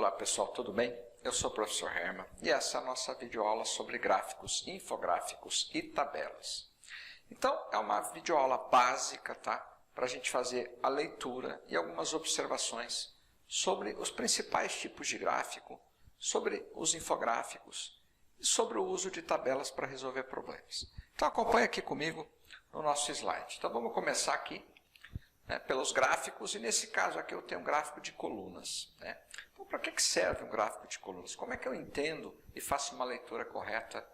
Olá pessoal, tudo bem? Eu sou o professor Herman e essa é a nossa videoaula sobre gráficos, infográficos e tabelas. Então, é uma videoaula básica, tá? Para a gente fazer a leitura e algumas observações sobre os principais tipos de gráfico, sobre os infográficos e sobre o uso de tabelas para resolver problemas. Então, acompanhe aqui comigo no nosso slide. Então, vamos começar aqui pelos gráficos, e nesse caso aqui eu tenho um gráfico de colunas. Então, para que serve um gráfico de colunas? Como é que eu entendo e faço uma leitura correta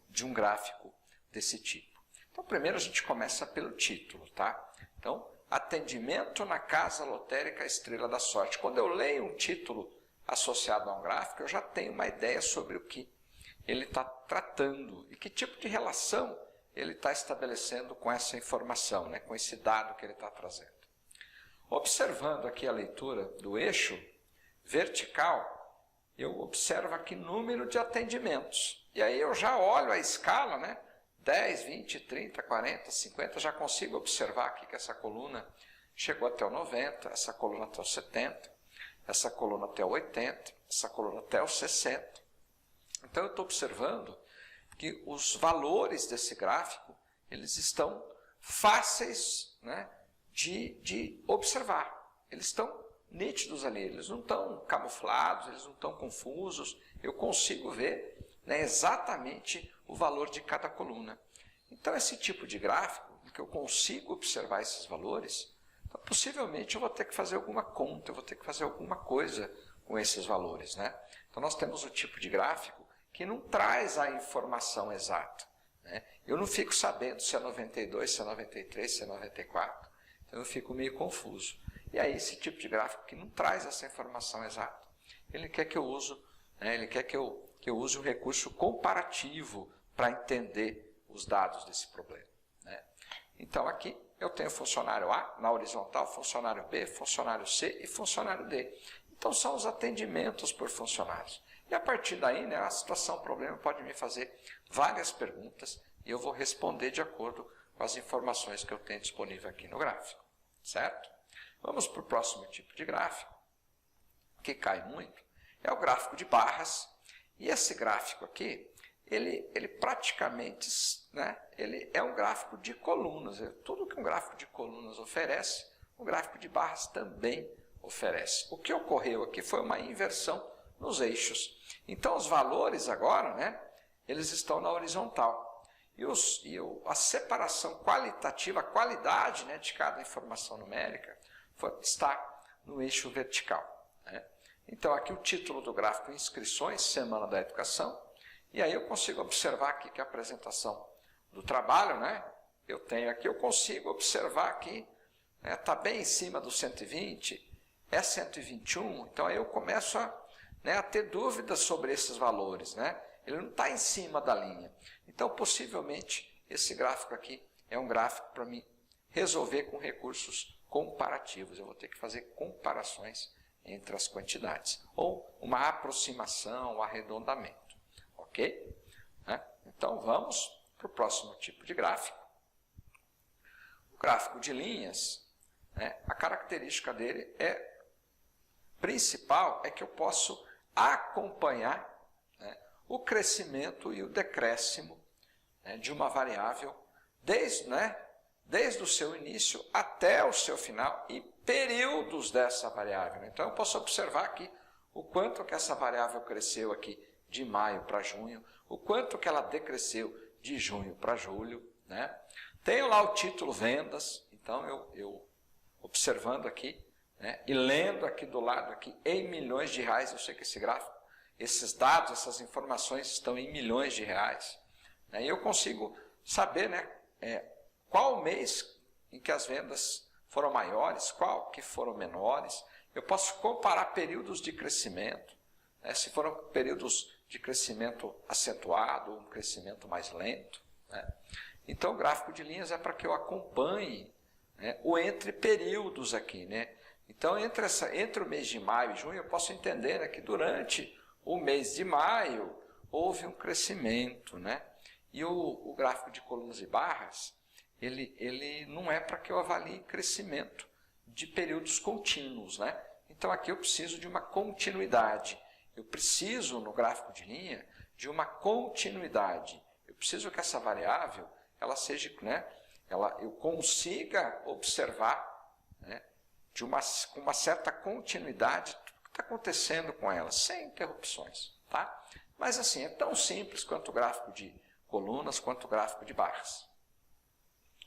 de um gráfico desse tipo? Então, primeiro a gente começa pelo título, tá? Então, atendimento na Casa Lotérica Estrela da Sorte. Quando eu leio um título associado a um gráfico, eu já tenho uma ideia sobre o que ele está tratando e que tipo de relação ele está estabelecendo com essa informação, com esse dado que ele está trazendo. Observando aqui a leitura do eixo vertical, eu observo aqui número de atendimentos. E aí eu já olho a escala, 10, 20, 30, 40, 50, já consigo observar aqui que essa coluna chegou até o 90, essa coluna até o 70, essa coluna até o 80, essa coluna até o 60. Então eu estou observando que os valores desse gráfico, eles estão fáceis de observar. Eles estão nítidos ali, eles não estão camuflados, eles não estão confusos. Eu consigo ver exatamente o valor de cada coluna. Então, esse tipo de gráfico, que eu consigo observar esses valores, então, possivelmente eu vou ter que fazer alguma conta, eu vou ter que fazer alguma coisa com esses valores. Então, nós temos o tipo de gráfico que não traz a informação exata. Eu não fico sabendo se é 92, se é 93, se é 94. Então eu fico meio confuso. E aí esse tipo de gráfico que não traz essa informação exata, ele quer que eu use, ele quer que eu use um recurso comparativo para entender os dados desse problema. Então aqui eu tenho funcionário A na horizontal, funcionário B, funcionário C e funcionário D. Então são os atendimentos por funcionários. E a partir daí, a situação, o problema pode me fazer várias perguntas e eu vou responder de acordo com as informações que eu tenho disponível aqui no gráfico. Certo? Vamos para o próximo tipo de gráfico, que cai muito, é o gráfico de barras. E esse gráfico aqui, ele praticamente ele é um gráfico de colunas. Tudo que um gráfico de colunas oferece, o gráfico de barras também oferece. O que ocorreu aqui foi uma inversão nos eixos. Então, os valores agora, eles estão na horizontal. E a separação qualitativa, a qualidade de cada informação numérica está no eixo vertical. Então, aqui o título do gráfico, Inscrições, Semana da Educação. E aí eu consigo observar aqui que a apresentação do trabalho, eu tenho aqui, eu consigo observar aqui, está bem em cima do 120, é 121, então aí eu começo a ter dúvidas sobre esses valores. Ele não está em cima da linha. Então, possivelmente, esse gráfico aqui é um gráfico para me resolver com recursos comparativos. Eu vou ter que fazer comparações entre as quantidades. Ou uma aproximação, um arredondamento. Ok? Então, vamos para o próximo tipo de gráfico. O gráfico de linhas, a característica dele principal é que eu posso acompanhar o crescimento e o decréscimo de uma variável desde o seu início até o seu final e períodos dessa variável. Então, eu posso observar aqui o quanto que essa variável cresceu aqui de maio para junho, o quanto que ela decresceu de junho para julho. Tenho lá o título vendas, então eu observando aqui, e lendo aqui do lado, aqui, em milhões de reais, eu sei que esse gráfico, esses dados, essas informações estão em milhões de reais. E eu consigo saber qual o mês em que as vendas foram maiores, qual que foram menores. Eu posso comparar períodos de crescimento, se foram períodos de crescimento acentuado, um crescimento mais lento. Então, o gráfico de linhas é para que eu acompanhe o entre períodos aqui. Então, entre o mês de maio e junho, eu posso entender que durante o mês de maio houve um crescimento. E o gráfico de colunas e barras, ele não é para que eu avalie crescimento de períodos contínuos. Então aqui eu preciso de uma continuidade. Eu preciso, no gráfico de linha, de uma continuidade. Eu preciso que essa variável, ela seja, né, eu consiga observar, né, com uma certa continuidade tudo que está acontecendo com ela, sem interrupções. Tá? Mas assim, é tão simples quanto o gráfico de colunas, quanto o gráfico de barras.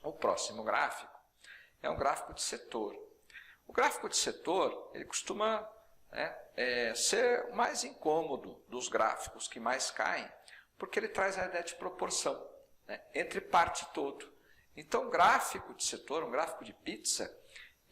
O próximo gráfico é um gráfico de setor. O gráfico de setor, ele costuma, né, ser o mais incômodo dos gráficos que mais caem, porque ele traz a ideia de proporção, né, entre parte e todo. Então, o gráfico de setor, um gráfico de pizza,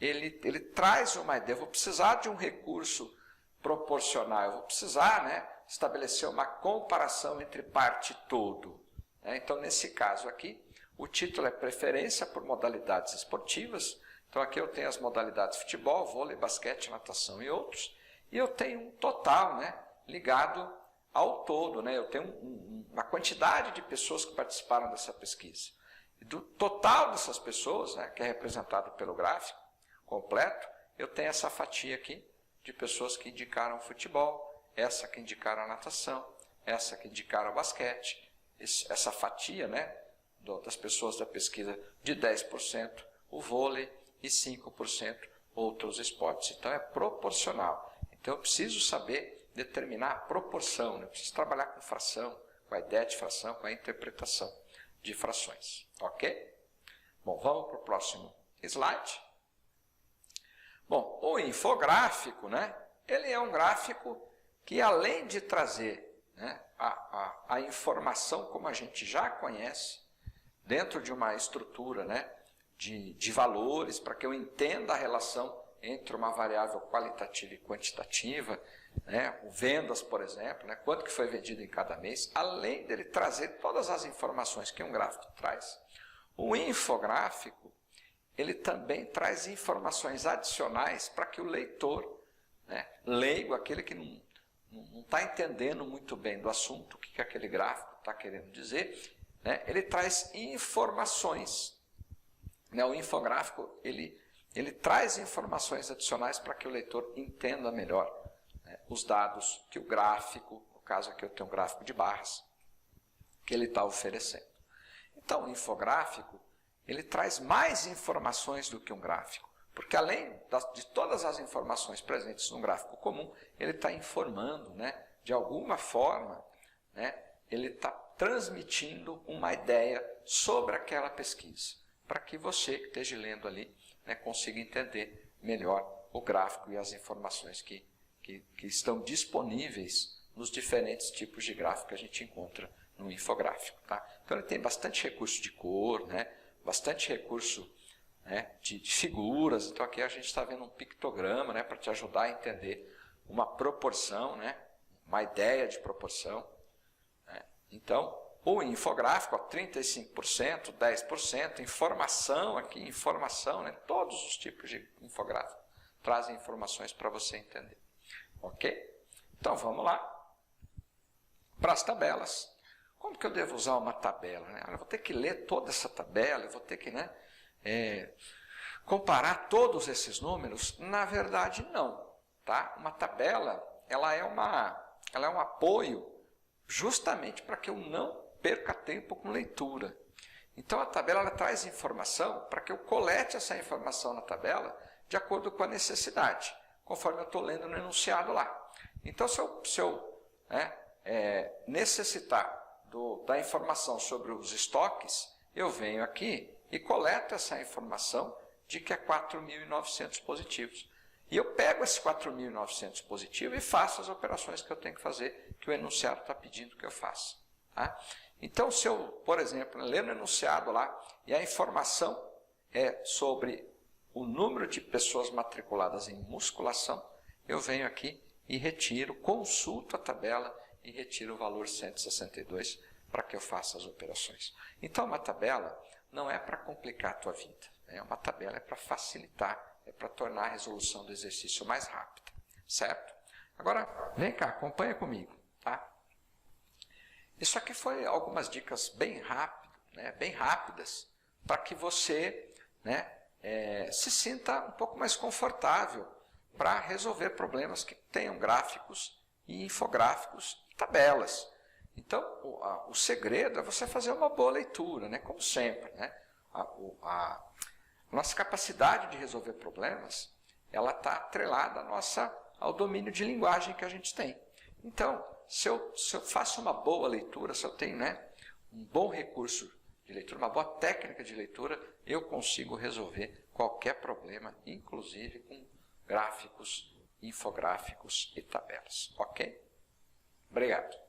ele traz uma ideia. Eu vou precisar de um recurso proporcional, eu vou precisar, né, estabelecer uma comparação entre parte e todo. Né? Então, nesse caso aqui, o título é Preferência por Modalidades Esportivas. Então, aqui eu tenho as modalidades futebol, vôlei, basquete, natação e outros. E eu tenho um total, né, ligado ao todo. Né? Eu tenho uma quantidade de pessoas que participaram dessa pesquisa. E do total dessas pessoas, né, que é representado pelo gráfico completo, eu tenho essa fatia aqui de pessoas que indicaram futebol, essa que indicaram a natação, essa que indicaram o basquete, essa fatia, né, das pessoas da pesquisa de 10% o vôlei e 5% outros esportes. Então é proporcional. Então eu preciso saber determinar a proporção, né? Eu preciso trabalhar com fração, com a ideia de fração, com a interpretação de frações. Ok? Bom, vamos para o próximo slide. Bom, o infográfico, né, ele é um gráfico que, além de trazer, né, a informação como a gente já conhece, dentro de uma estrutura, né, de valores, para que eu entenda a relação entre uma variável qualitativa e quantitativa, né, vendas, por exemplo, né, quanto que foi vendido em cada mês, além dele trazer todas as informações que um gráfico traz, o infográfico, ele também traz informações adicionais para que o leitor, né, leigo, aquele que não está entendendo muito bem do assunto, o que aquele gráfico está querendo dizer, né, ele traz informações. Né, o infográfico, ele traz informações adicionais para que o leitor entenda melhor, né, os dados que o gráfico, no caso aqui eu tenho um gráfico de barras, que ele está oferecendo. Então, o infográfico, ele traz mais informações do que um gráfico, porque além de todas as informações presentes no gráfico comum, ele está informando, né, de alguma forma, né, ele está transmitindo uma ideia sobre aquela pesquisa, para que você que esteja lendo ali, né, consiga entender melhor o gráfico e as informações que estão disponíveis nos diferentes tipos de gráfico que a gente encontra no infográfico. Tá? Então ele tem bastante recurso de cor, né, bastante recurso, né, de figuras. Então aqui a gente está vendo um pictograma, né, para te ajudar a entender uma proporção, né, uma ideia de proporção. Né. Então, o infográfico, ó, 35%, 10%, informação aqui, informação, né, todos os tipos de infográfico trazem informações para você entender. Ok? Então vamos lá para as tabelas. Como que eu devo usar uma tabela? Né? Eu vou ter que ler toda essa tabela, eu vou ter que, né, comparar todos esses números? Na verdade, não. Tá? Uma tabela, ela é um apoio justamente para que eu não perca tempo com leitura. Então, a tabela ela traz informação para que eu colete essa informação na tabela de acordo com a necessidade, conforme eu estou lendo no enunciado lá. Então, se eu necessitar da informação sobre os estoques, eu venho aqui e coleto essa informação de que é 4.900 positivos. E eu pego esses 4.900 positivos e faço as operações que eu tenho que fazer, que o enunciado está pedindo que eu faça. Tá? Então, se eu, por exemplo, ler no enunciado lá e a informação é sobre o número de pessoas matriculadas em musculação, eu venho aqui e retiro, consulto a tabela e retiro o valor 162 para que eu faça as operações. Então, uma tabela não é para complicar a tua vida. Né? Uma tabela é para facilitar, é para tornar a resolução do exercício mais rápida. Certo? Agora, vem cá, acompanha comigo. Tá? Isso aqui foi algumas dicas bem rápidas, para que você, né, se sinta um pouco mais confortável para resolver problemas que tenham gráficos e infográficos e tabelas. Então, o segredo é você fazer uma boa leitura, né? Como sempre, né? A nossa capacidade de resolver problemas, ela está atrelada ao domínio de linguagem que a gente tem. Então, se eu faço uma boa leitura, se eu tenho, né, um bom recurso de leitura, uma boa técnica de leitura, eu consigo resolver qualquer problema, inclusive com gráficos, infográficos e tabelas. Ok? Obrigado.